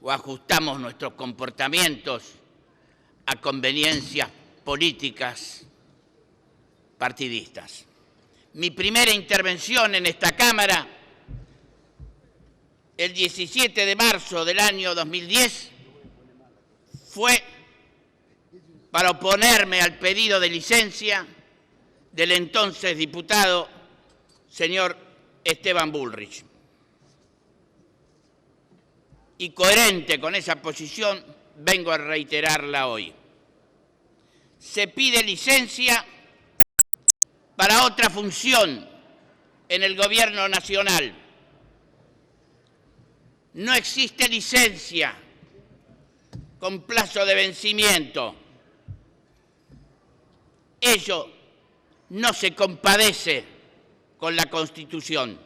o ajustamos nuestros comportamientos a conveniencias políticas partidistas. Mi primera intervención en esta Cámara, el 17 de marzo del año 2010, fue para oponerme al pedido de licencia del entonces diputado señor Esteban Bullrich. Y coherente con esa posición, vengo a reiterarla hoy. Se pide licencia para otra función en el Gobierno Nacional. No existe licencia con plazo de vencimiento. Ello no se compadece con la Constitución.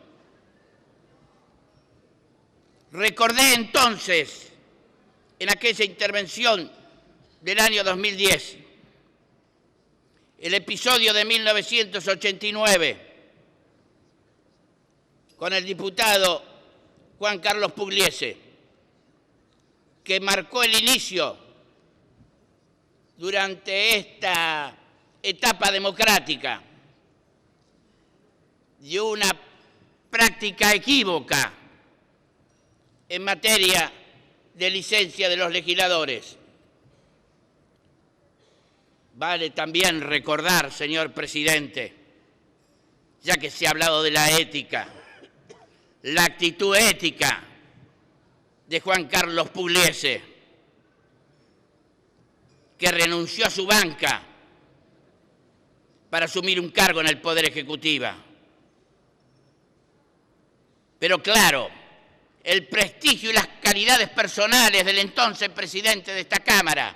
Recordé entonces, en aquella intervención del año 2010, el episodio de 1989 con el diputado Juan Carlos Pugliese, que marcó el inicio durante esta etapa democrática de una práctica equívoca en materia de licencia de los legisladores. Vale también recordar, señor presidente, ya que se ha hablado de la ética, la actitud ética de Juan Carlos Pugliese, que renunció a su banca para asumir un cargo en el Poder Ejecutivo. Pero claro, el prestigio y las calidades personales del entonces presidente de esta Cámara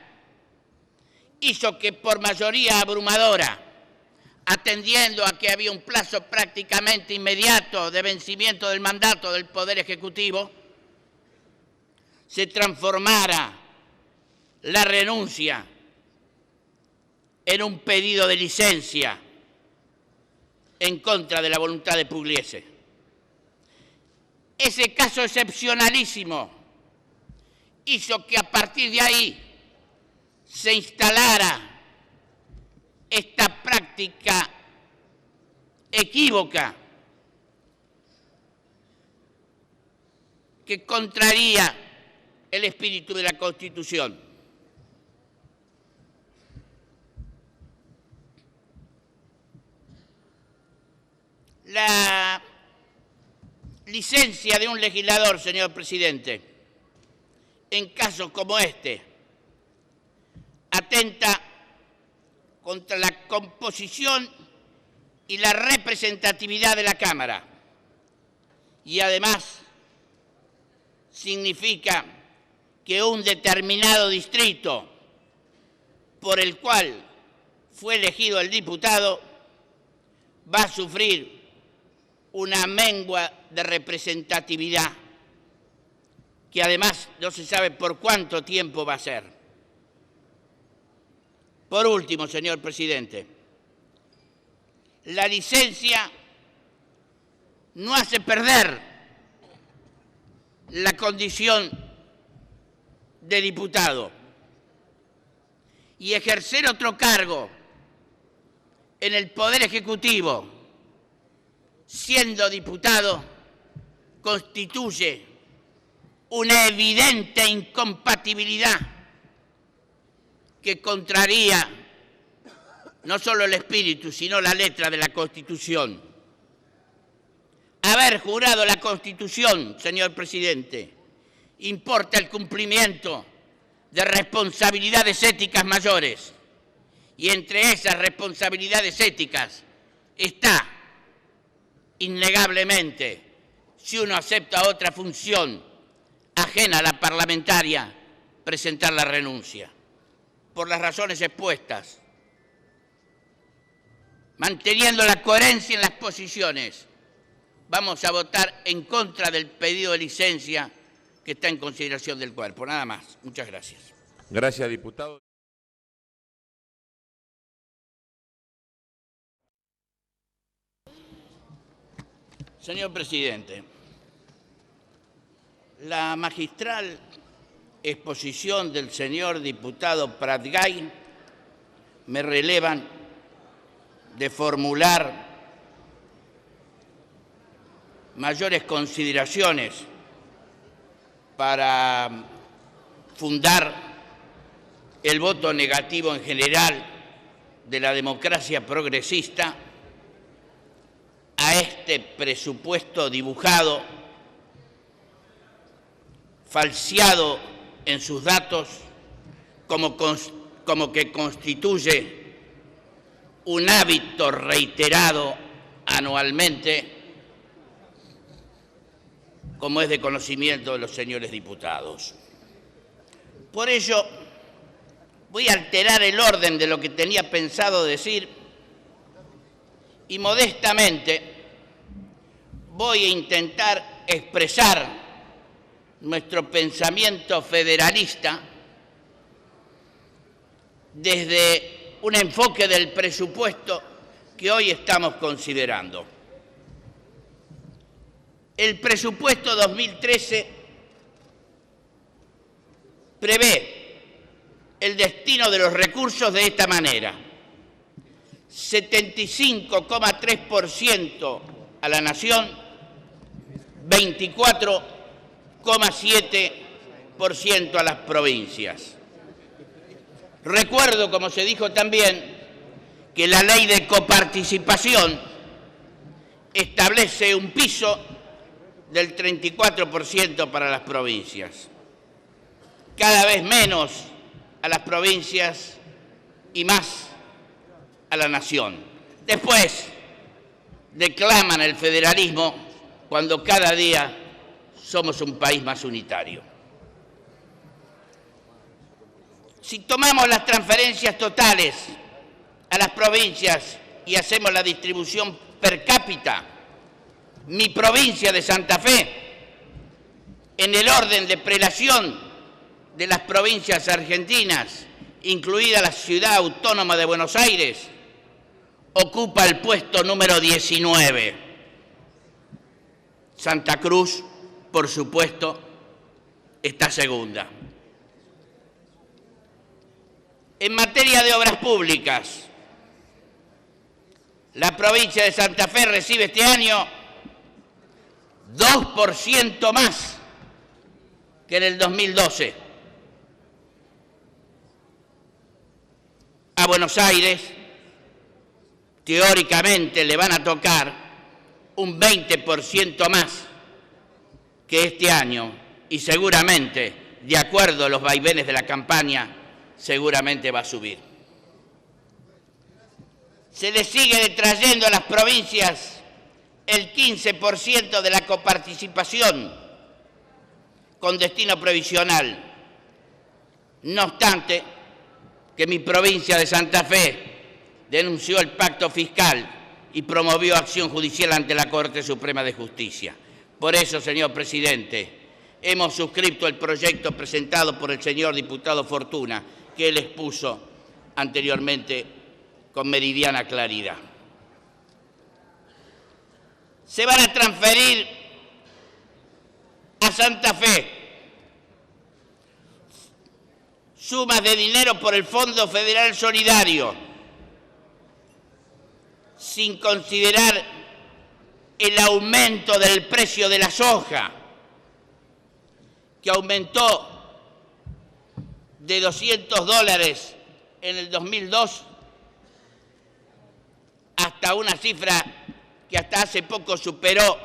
hizo que por mayoría abrumadora, atendiendo a que había un plazo prácticamente inmediato de vencimiento del mandato del Poder Ejecutivo, se transformara la renuncia en un pedido de licencia en contra de la voluntad de Pugliese. Ese caso excepcionalísimo hizo que a partir de ahí se instalara esta práctica equívoca que contraría el espíritu de la Constitución. La licencia de un legislador, señor presidente, en casos como este, atenta contra la composición y la representatividad de la Cámara y además significa que un determinado distrito por el cual fue elegido el diputado va a sufrir una mengua de representatividad que además no se sabe por cuánto tiempo va a ser. Por último, señor presidente, la licencia no hace perder la condición de diputado y ejercer otro cargo en el Poder Ejecutivo siendo diputado constituye una evidente incompatibilidad que contraría no solo el espíritu, sino la letra de la Constitución. Haber jurado la Constitución, señor presidente, importa el cumplimiento de responsabilidades éticas mayores. Y entre esas responsabilidades éticas está, innegablemente, si uno acepta otra función ajena a la parlamentaria, presentar la renuncia. Por las razones expuestas, manteniendo la coherencia en las posiciones, vamos a votar en contra del pedido de licencia que está en consideración del cuerpo. Nada más. Muchas gracias. Gracias, diputado. Señor presidente, la magistral exposición del señor diputado Pratgay me relevan de formular mayores consideraciones para fundar el voto negativo en general de la democracia progresista a este presupuesto dibujado, falseado en sus datos, como que constituye un hábito reiterado anualmente, como es de conocimiento de los señores diputados. Por ello, voy a alterar el orden de lo que tenía pensado decir y modestamente voy a intentar expresar nuestro pensamiento federalista desde un enfoque del presupuesto que hoy estamos considerando. El presupuesto 2013 prevé el destino de los recursos de esta manera: 75,3% a la Nación, 24,7% a las provincias. Recuerdo, como se dijo también, que la ley de coparticipación establece un piso del 34% para las provincias. Cada vez menos a las provincias y más a la Nación. Después declaman el federalismo cuando cada día somos un país más unitario. Si tomamos las transferencias totales a las provincias y hacemos la distribución per cápita, mi provincia de Santa Fe, en el orden de prelación de las provincias argentinas, incluida la Ciudad Autónoma de Buenos Aires, ocupa el puesto número 19. Santa Cruz, por supuesto, está segunda. En materia de obras públicas, la provincia de Santa Fe recibe este año 2% más que en el 2012. A Buenos Aires, teóricamente, le van a tocar un 20% más que este año y seguramente, de acuerdo a los vaivenes de la campaña, seguramente va a subir. Se le sigue detrayendo a las provincias el 15% de la coparticipación con destino previsional. No obstante, que mi provincia de Santa Fe denunció el pacto fiscal y promovió acción judicial ante la Corte Suprema de Justicia. Por eso, señor presidente, hemos suscrito el proyecto presentado por el señor diputado Fortuna, que él expuso anteriormente con meridiana claridad. Se van a transferir a Santa Fe sumas de dinero por el Fondo Federal Solidario, sin considerar el aumento del precio de la soja, que aumentó de $200 en el 2002 hasta una cifra que hasta hace poco superó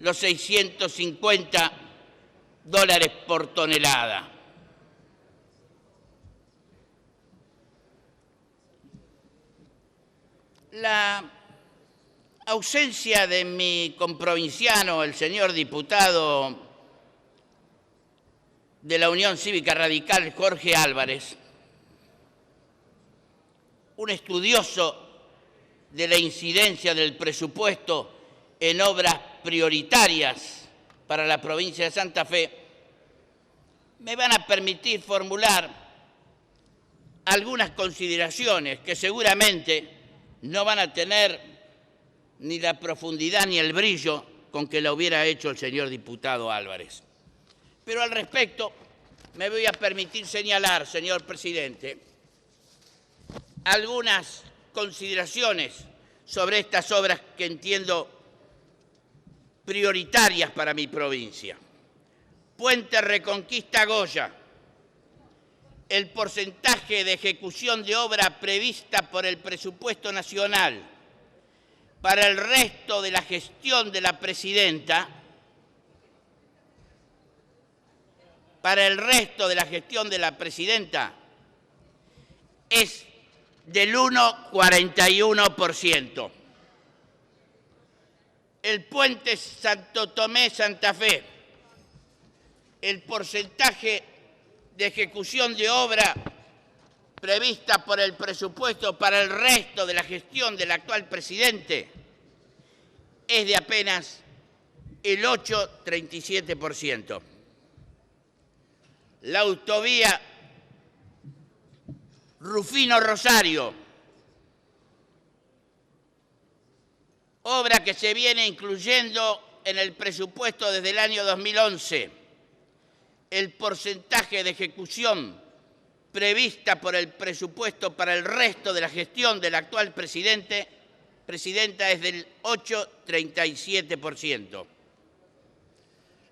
los $650 por tonelada. La ausencia de mi comprovinciano, el señor diputado de la Unión Cívica Radical, Jorge Álvarez, un estudioso de la incidencia del presupuesto en obras prioritarias para la provincia de Santa Fe, me van a permitir formular algunas consideraciones que seguramente no van a tener ni la profundidad ni el brillo con que lo hubiera hecho el señor diputado Álvarez. Pero al respecto, me voy a permitir señalar, señor presidente, algunas consideraciones sobre estas obras que entiendo prioritarias para mi provincia. Puente Reconquista Goya. El porcentaje de ejecución de obra prevista por el presupuesto nacional para el resto de la gestión de la presidenta, es del 1,41%. El puente Santo Tomé-Santa Fe, el porcentaje de ejecución de obra prevista por el presupuesto para el resto de la gestión del actual presidente es de apenas el 8,37%. La autovía Rufino-Rosario, obra que se viene incluyendo en el presupuesto desde el año 2011. El porcentaje de ejecución prevista por el presupuesto para el resto de la gestión del actual presidenta es del 8,37%.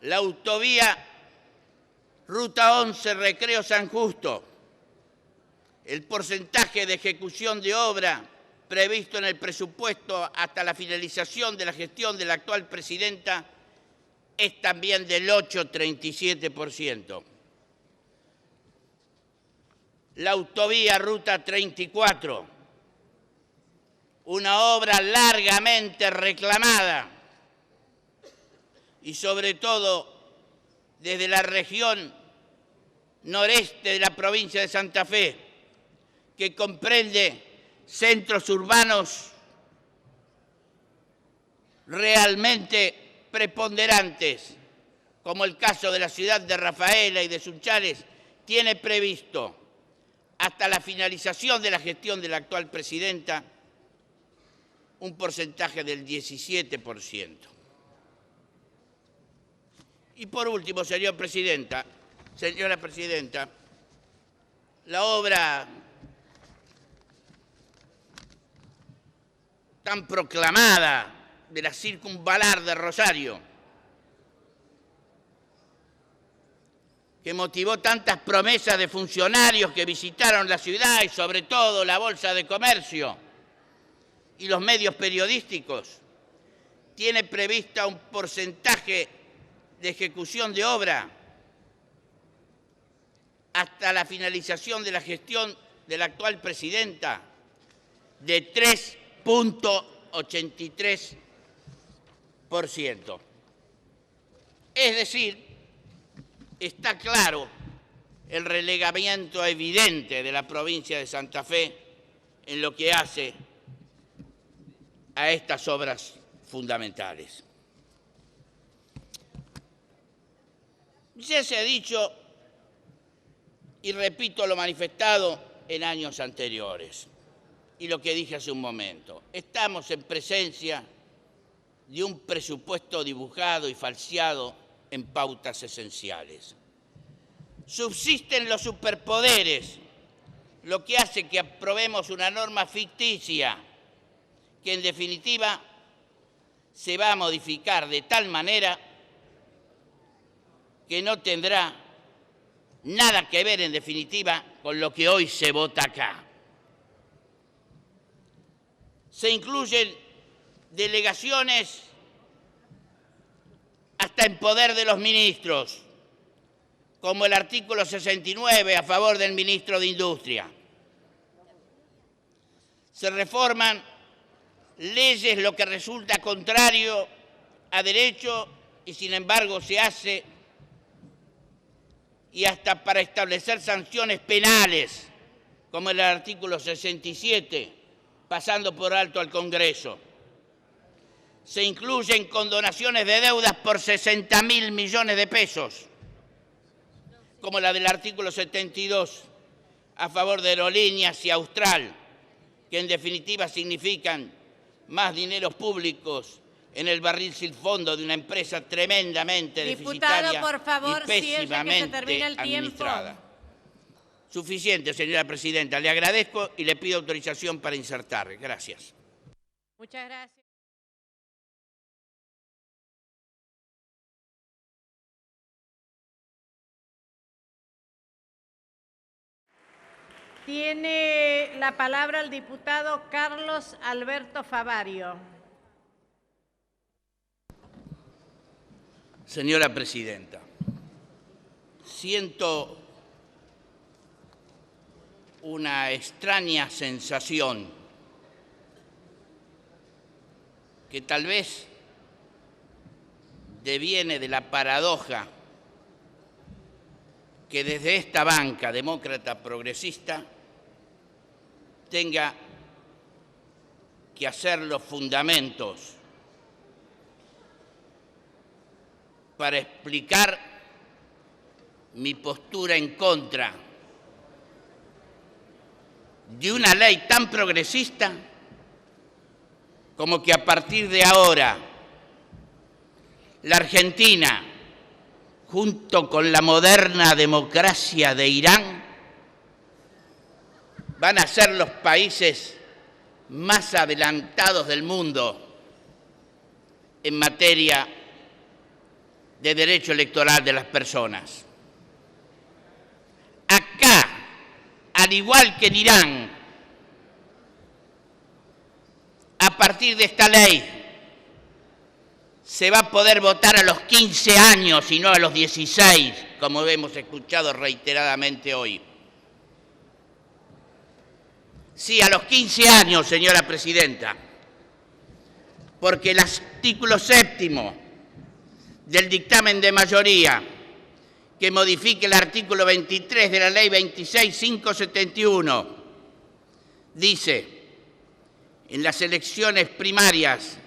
La autovía Ruta 11 Recreo San Justo, el porcentaje de ejecución de obra previsto en el presupuesto hasta la finalización de la gestión de la actual presidenta es también del 8,37%. La autovía Ruta 34, una obra largamente reclamada y sobre todo desde la región noreste de la provincia de Santa Fe, que comprende centros urbanos realmente preponderantes, como el caso de la ciudad de Rafaela y de Sunchales, tiene previsto hasta la finalización de la gestión de la actual presidenta un porcentaje del 17%. Y por último, señora presidenta, la obra tan proclamada de la circunvalar de Rosario, que motivó tantas promesas de funcionarios que visitaron la ciudad y sobre todo la Bolsa de Comercio y los medios periodísticos, tiene prevista un porcentaje de ejecución de obra hasta la finalización de la gestión de la actual presidenta de 3,83%. Es decir, está claro el relegamiento evidente de la provincia de Santa Fe en lo que hace a estas obras fundamentales. Ya se ha dicho, y repito lo manifestado en años anteriores, y lo que dije hace un momento, estamos en presencia de un presupuesto dibujado y falseado en pautas esenciales. Subsisten los superpoderes, lo que hace que aprobemos una norma ficticia que en definitiva se va a modificar de tal manera que no tendrá nada que ver en definitiva con lo que hoy se vota acá. Se incluyen delegaciones hasta en poder de los ministros, como el artículo 69 a favor del ministro de Industria. Se reforman leyes lo que resulta contrario a derecho y sin embargo se hace, y hasta para establecer sanciones penales, como el artículo 67, pasando por alto al Congreso. Se incluyen condonaciones de deudas por 60.000 millones de pesos, como la del artículo 72, a favor de Aerolíneas y Austral, que en definitiva significan más dineros públicos en el barril sin fondo de una empresa tremendamente Diputado, deficitaria por favor, y pésimamente que se termine el administrada. tiempo. Suficiente, señora presidenta. Le agradezco y le pido autorización para insertar. Gracias. Muchas gracias. Tiene la palabra el diputado Carlos Alberto Favario. Señora presidenta, siento una extraña sensación que tal vez deviene de la paradoja que desde esta banca demócrata progresista tenga que hacer los fundamentos para explicar mi postura en contra de una ley tan progresista como que a partir de ahora la Argentina, junto con la moderna democracia de Irán, van a ser los países más adelantados del mundo en materia de derecho electoral de las personas. Acá, al igual que en Irán, a partir de esta ley se va a poder votar a los 15 años y no a los 16, como hemos escuchado reiteradamente hoy. Sí, a los 15 años, señora presidenta, porque el artículo 7º del dictamen de mayoría que modifique el artículo 23 de la Ley 26.571 dice: en las elecciones primarias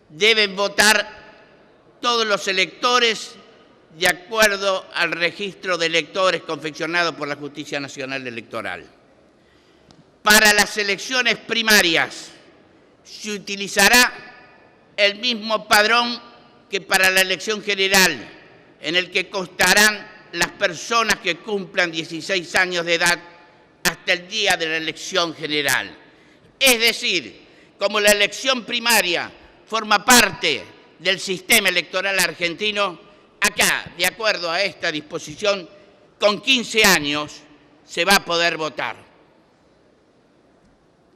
deben votar todos los electores de acuerdo al registro de electores confeccionado por la Justicia Nacional Electoral. Para las elecciones primarias se utilizará el mismo padrón que para la elección general, en el que constarán las personas que cumplan 16 años de edad hasta el día de la elección general. Es decir, como la elección primaria forma parte del sistema electoral argentino, acá, de acuerdo a esta disposición, con 15 años se va a poder votar.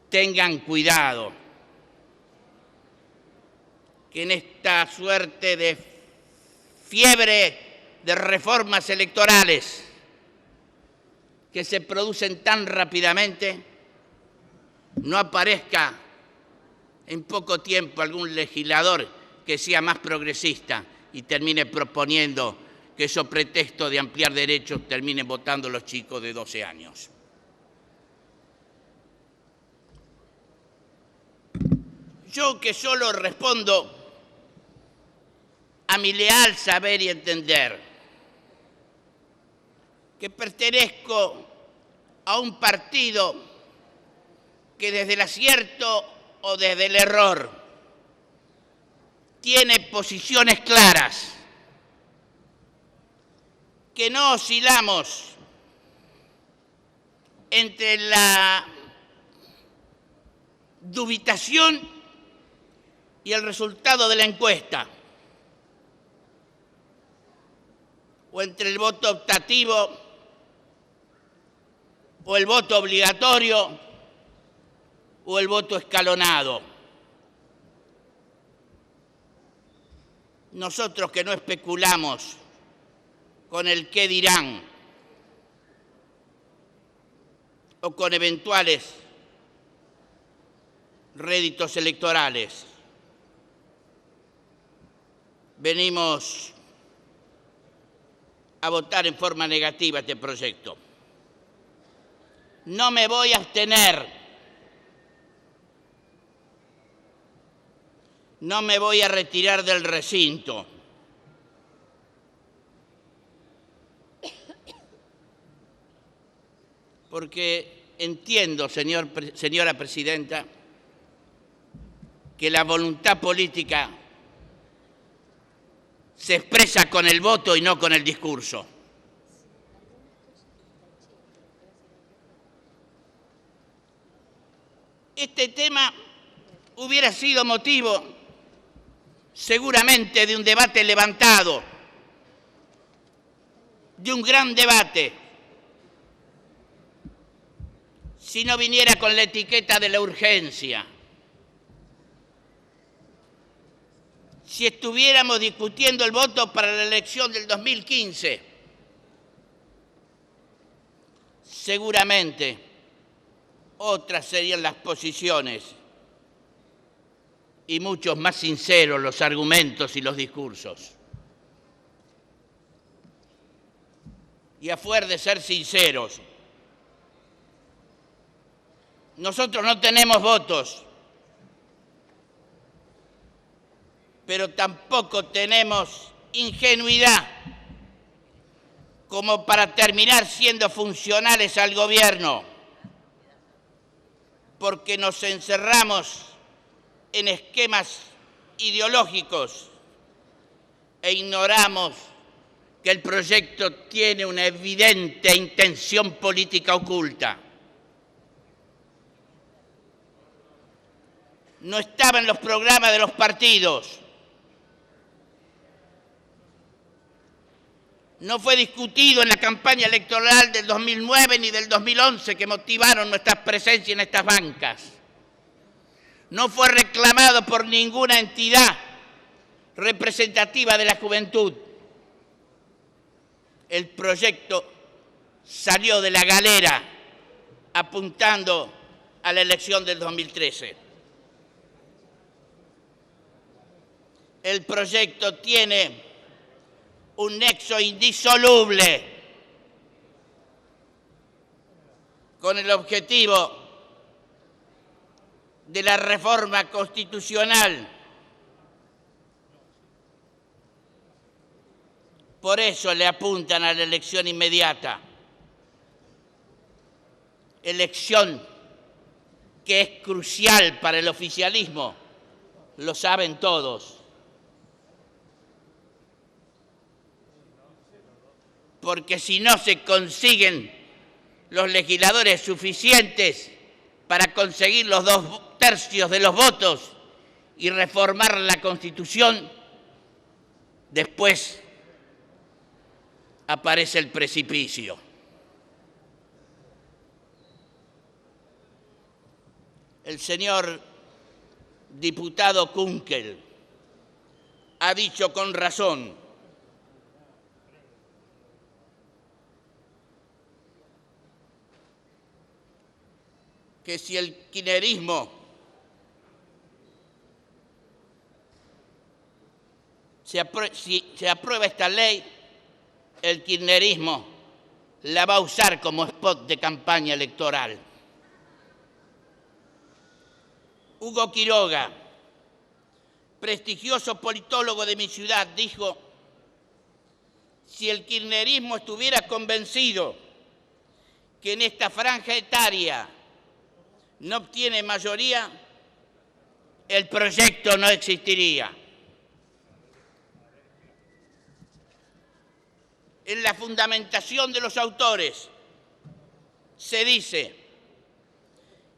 Tengan cuidado, que en esta suerte de fiebre de reformas electorales que se producen tan rápidamente, no aparezca en poco tiempo algún legislador que sea más progresista y termine proponiendo que eso pretexto de ampliar derechos terminen votando los chicos de 12 años. Yo que solo respondo a mi leal saber y entender, que pertenezco a un partido que desde el acierto o desde el error tiene posiciones claras, que no oscilamos entre la dubitación y el resultado de la encuesta, o entre el voto optativo o el voto obligatorio o el voto escalonado. Nosotros que no especulamos con el qué dirán o con eventuales réditos electorales, venimos a votar en forma negativa este proyecto. No me voy a abstener, no me voy a retirar del recinto, porque entiendo, señora presidenta, que la voluntad política se expresa con el voto y no con el discurso. Este tema hubiera sido motivo seguramente de un debate levantado, de un gran debate, si no viniera con la etiqueta de la urgencia. Si estuviéramos discutiendo el voto para la elección del 2015, seguramente otras serían las posiciones y muchos más sinceros los argumentos y los discursos. Y a fuer de ser sinceros, nosotros no tenemos votos, pero tampoco tenemos ingenuidad como para terminar siendo funcionales al gobierno, porque nos encerramos en esquemas ideológicos e ignoramos que el proyecto tiene una evidente intención política oculta. No estaba en los programas de los partidos. No fue discutido en la campaña electoral del 2009 ni del 2011 que motivaron nuestra presencia en estas bancas. No fue reclamado por ninguna entidad representativa de la juventud. El proyecto salió de la galera apuntando a la elección del 2013. El proyecto tiene un nexo indisoluble con el objetivo de la reforma constitucional. Por eso le apuntan a la elección inmediata. Elección que es crucial para el oficialismo, lo saben todos. Porque si no se consiguen los legisladores suficientes para conseguir los 2/3 de los votos y reformar la Constitución, después aparece el precipicio. El señor diputado Kunkel ha dicho con razón que si el kirchnerismo se aprueba esta ley, el kirchnerismo la va a usar como spot de campaña electoral. Hugo Quiroga, prestigioso politólogo de mi ciudad, dijo: si el kirchnerismo estuviera convencido que en esta franja etaria no obtiene mayoría, el proyecto no existiría. En la fundamentación de los autores se dice: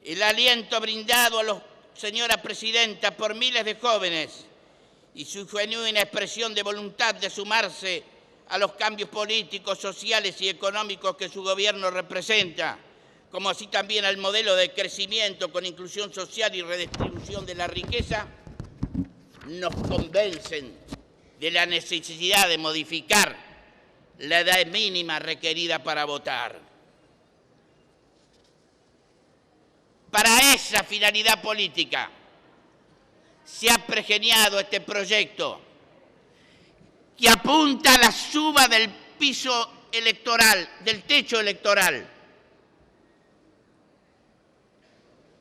el aliento brindado a la señora presidenta por miles de jóvenes y su genuina expresión de voluntad de sumarse a los cambios políticos, sociales y económicos que su gobierno representa, como así también al modelo de crecimiento con inclusión social y redistribución de la riqueza, nos convencen de la necesidad de modificar la edad mínima requerida para votar. Para esa finalidad política se ha pergeñado este proyecto que apunta a la suba del piso electoral, del techo electoral,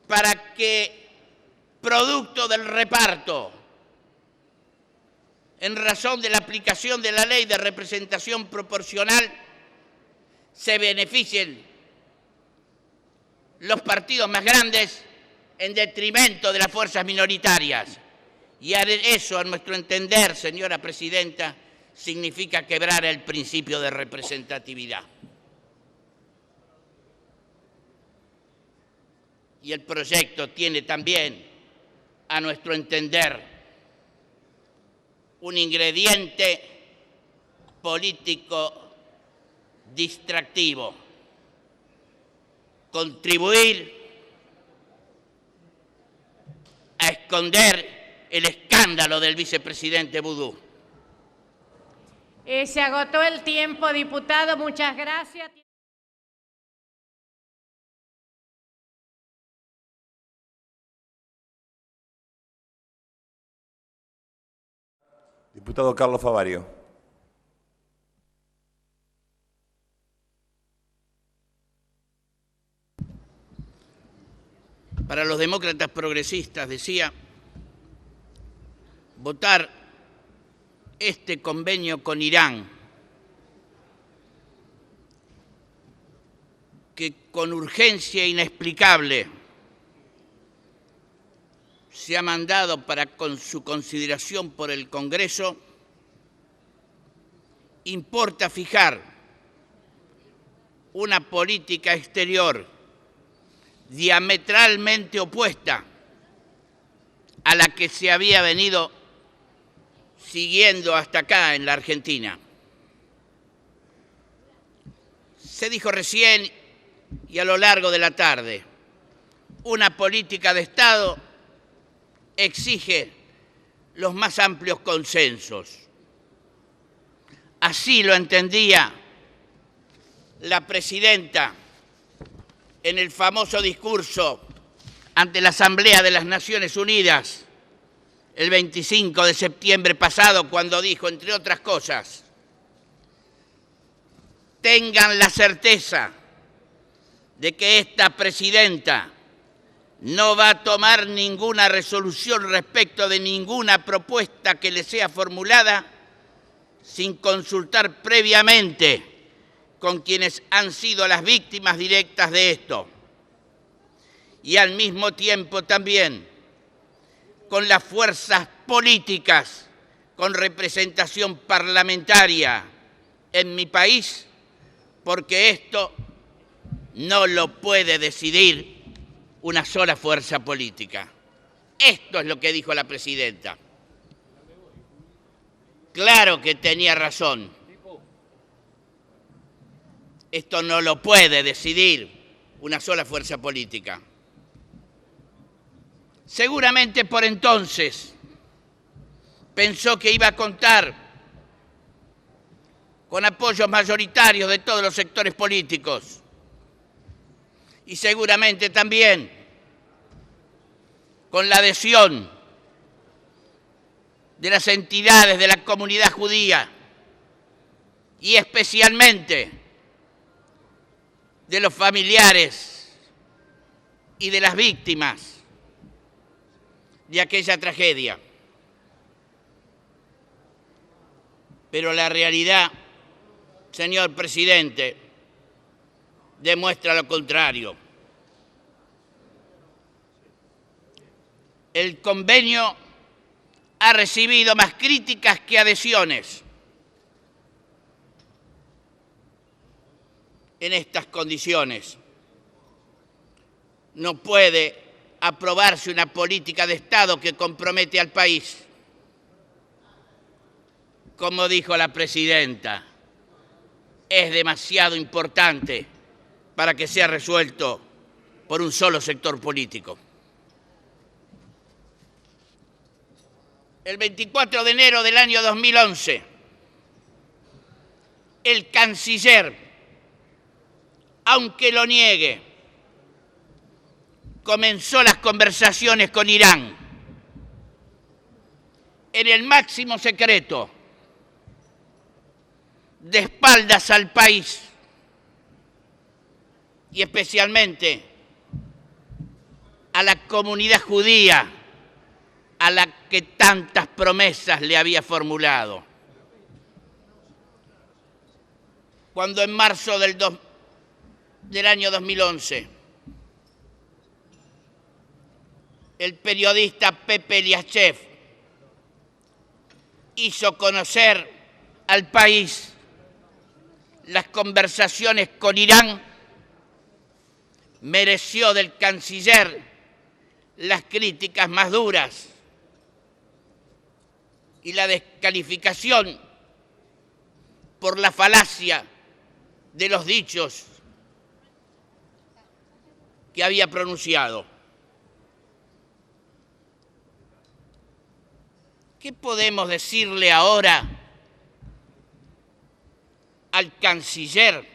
para que, producto del reparto, en razón de la aplicación de la ley de representación proporcional, se beneficien los partidos más grandes en detrimento de las fuerzas minoritarias. Y eso, a nuestro entender, señora presidenta, significa quebrar el principio de representatividad. Y el proyecto tiene también, a nuestro entender, un ingrediente político distractivo: contribuir a esconder el escándalo del vicepresidente Vudú. Se agotó el tiempo, diputado. Muchas gracias. Diputado Carlos Favario. Para los demócratas progresistas, decía, votar este convenio con Irán, que con urgencia inexplicable se ha mandado para su consideración por el Congreso, importa fijar una política exterior diametralmente opuesta a la que se había venido siguiendo hasta acá en la Argentina. Se dijo recién y a lo largo de la tarde, una política de Estado exige los más amplios consensos. Así lo entendía la presidenta en el famoso discurso ante la Asamblea de las Naciones Unidas el 25 de septiembre pasado, cuando dijo, entre otras cosas, tengan la certeza de que esta presidenta no va a tomar ninguna resolución respecto de ninguna propuesta que le sea formulada sin consultar previamente con quienes han sido las víctimas directas de esto. Y al mismo tiempo también con las fuerzas políticas con representación parlamentaria en mi país, porque esto no lo puede decidir una sola fuerza política. Esto es lo que dijo la presidenta. Claro que tenía razón. Esto no lo puede decidir una sola fuerza política. Seguramente por entonces pensó que iba a contar con apoyos mayoritarios de todos los sectores políticos y seguramente también con la adhesión de las entidades de la comunidad judía y especialmente de los familiares y de las víctimas de aquella tragedia. Pero la realidad, señor presidente, demuestra lo contrario. El convenio ha recibido más críticas que adhesiones. En estas condiciones no puede aprobarse una política de Estado que compromete al país. Como dijo la presidenta, es demasiado importante para que sea resuelto por un solo sector político. El 24 de enero del año 2011, el canciller, aunque lo niegue, comenzó las conversaciones con Irán en el máximo secreto, de espaldas al país y especialmente a la comunidad judía a la que tantas promesas le había formulado. Cuando en marzo del año 2011 el periodista Pepe Eliashev hizo conocer al país las conversaciones con Irán, mereció del canciller las críticas más duras y la descalificación por la falacia de los dichos que había pronunciado. ¿Qué podemos decirle ahora al canciller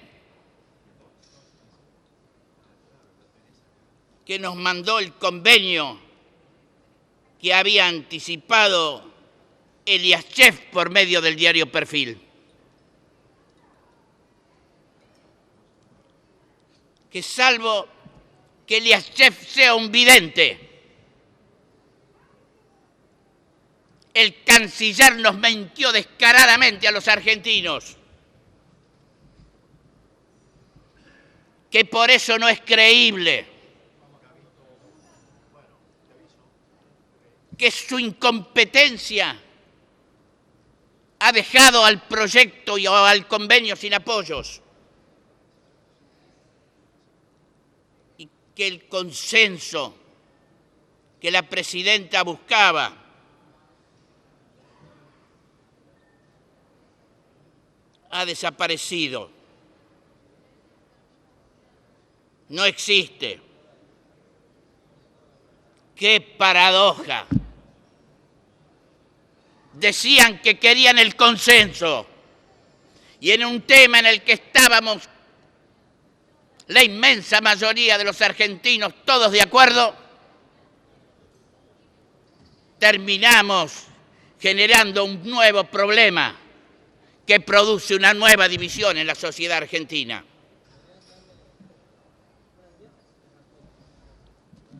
que nos mandó el convenio que había anticipado Eliashev por medio del diario Perfil? Que salvo que Eliashev sea un vidente, el canciller nos mintió descaradamente a los argentinos, que por eso no es creíble, que su incompetencia ha dejado al proyecto y al convenio sin apoyos, y que el consenso que la presidenta buscaba ha desaparecido. No existe. ¡Qué paradoja! Decían que querían el consenso y en un tema en el que estábamos la inmensa mayoría de los argentinos todos de acuerdo, terminamos generando un nuevo problema que produce una nueva división en la sociedad argentina.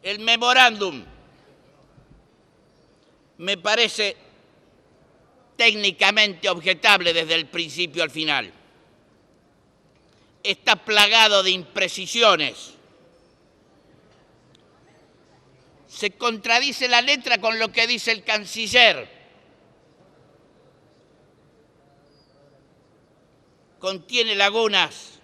El memorándum me parece técnicamente objetable desde el principio al final. Está plagado de imprecisiones. Se contradice la letra con lo que dice el canciller. Contiene lagunas